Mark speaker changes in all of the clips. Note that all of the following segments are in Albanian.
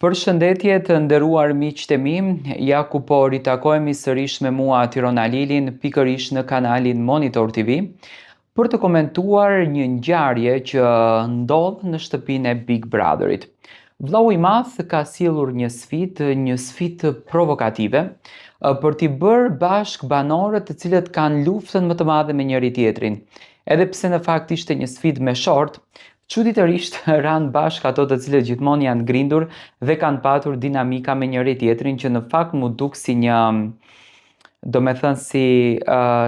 Speaker 1: Përshëndetje të nderuar miqtë e mi, ja ku po ritakohemi sërish me mua Tirona Lilin, pikërisht në kanalin Monitor TV, për të komentuar një ngjarje që ndodh në shtëpinë e Big Brotherit. Vllau i madh ka sjellur një sfidë provokative, për t'i bërë bashk banorët të cilët kanë luftën më të madhe me njëri tjetrin. Edhe pse në fakt ishte një sfidë me short, çuditërisht ranë bashk ato të cilët gjithmonë janë ngrindur dhe kanë patur dinamika me njëri tjetrin që në fakt mu duk si një, do me thënë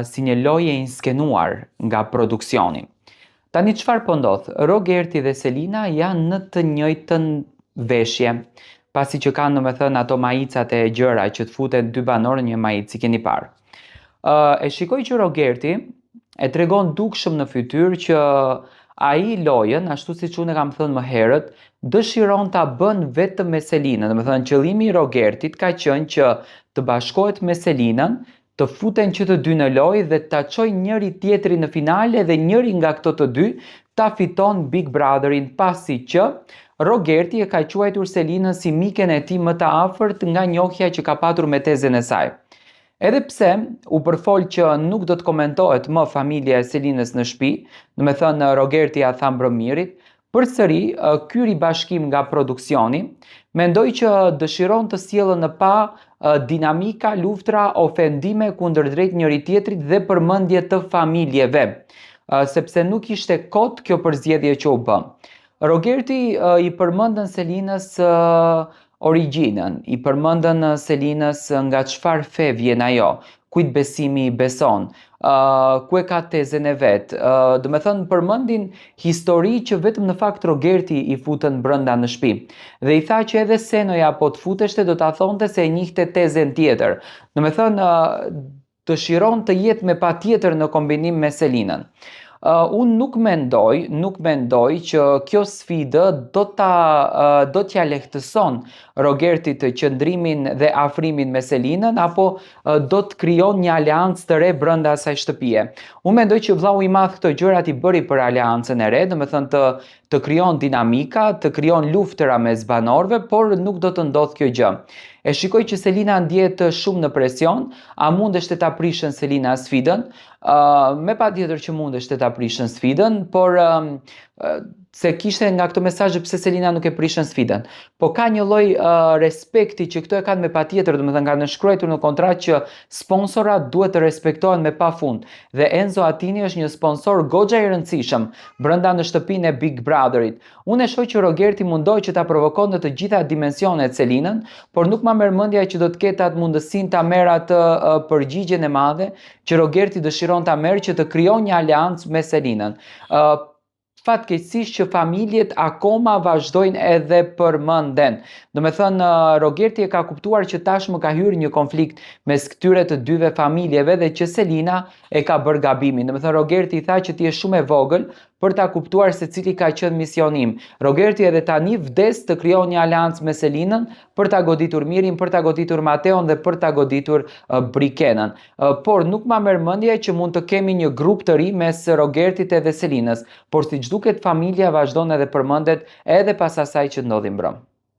Speaker 1: si një lojë e inskenuar nga produksioni. Tani çfarë po ndodh? Rogerti dhe Selina janë në të njëjtën veshje, pasi që kanë, do me thënë, ato majicat e gjëra që të futen dy banorë në një majicë, si keni parë. E shikoj që Rogerti e tregon dukshëm në fytyrë që ai lojën, ashtu siç unë e kam thënë më herët, dëshiron ta bën vetëm me Selinën. Do me thënë, qëllimi i Rogertit ka qenë që të bashkohet me Selinën, të futen që të dy në lojë dhe ta çojnë njëri tjetrin në finale dhe njëri nga këto të dy ta fiton Big Brotherin, pasi që Rogerti e ka quajtur Selinën si miken e tij më të afërt nga njohja që ka patur me tezën e saj. Edhe pse u përfol që nuk do të komentohet më familja e Selinës në shtëpi, do me thënë Rogerti ja tha Mbrëmirit, përsëri ky ribashkim nga produksioni mendoj që dëshiron të sjellë në pa dinamika, luftra, ofendime kundërdrejt njëri tjetrit dhe përmendje të familjeve, sepse nuk ishte kot kjo përzgjedhje që u bë. Rogerti i përmendën Selinës origjinën, i përmendën Selinës nga çfarë fe vjen ajo, kujt besimi i beson, ku e ka tezën e vet. Do me thënë, përmendin histori që vetëm në fakt Rogerti i futën brenda në shtëpi. Dhe i tha që edhe Senoja po të futeshte do ta thonte se e njihte tezën tjetër. Do me thënë, dëshiron të jetë me patjetër në kombinim me Selinën. Unë nuk mendoj që kjo sfidë do t'ja lehtëson Rogertit qëndrimin dhe afrimin me Selinën, apo do të krijon një aleancë të re brenda asaj shtëpie. Unë mendoj që vllau i madh këto gjërat i bëri për aleancën e re, do me thënë të krijon dinamika, të krijon luftëra mes banorëve, por nuk do të ndodh kjo gjë. E shikoj që Selina ndjehet shumë në presion, a mundeshte ta prishën Selina sfidën? Me patjetër që mundeshte ta prishën sfidën, por se kishte nga këto mesazhe pse Selina nuk e prishën sfidën. Po ka një lloj respekti që këto e kanë me patjetër, domethënë kanë shkruar në kontratë që sponsorat duhet të respektohen me pafund. Dhe Enzo Attini është një sponsor goxha i rëndësishëm brenda në shtëpinë e Big Brotherit. Unë e shoh që Rogerti mundoi që ta provokon në të gjitha dimensionet Selinën, por nuk ma merr mendja që do të ketë atë mundësinë ta merr atë përgjigjen e madhe që Rogerti dëshiron ta merr që të krijon një aleancë me Selinën. Fatkeqësisht që familjet akoma vazhdojnë edhe përmenden. Do me thënë, Rogerti e ka kuptuar që tashmë ka hyrë një konflikt mes këtyre të dyve familjeve dhe që Selina e ka bërë gabimin. Do me thënë, Rogerti i tha që ti je shumë e vogël për ta kuptuar se cili ka qenë misioni im. Rogerti edhe tani vdes të krijon një aleancë me Selinën për ta goditur Mirin, për ta goditur Mateon dhe për ta goditur Brikenën. Por nuk ma merr mendje që mund të kemi një grup të ri mes Rogertit edhe Selinës, por siç duket familja vazhdon edhe përmendet edhe pas asaj që ndodhi mbrëm.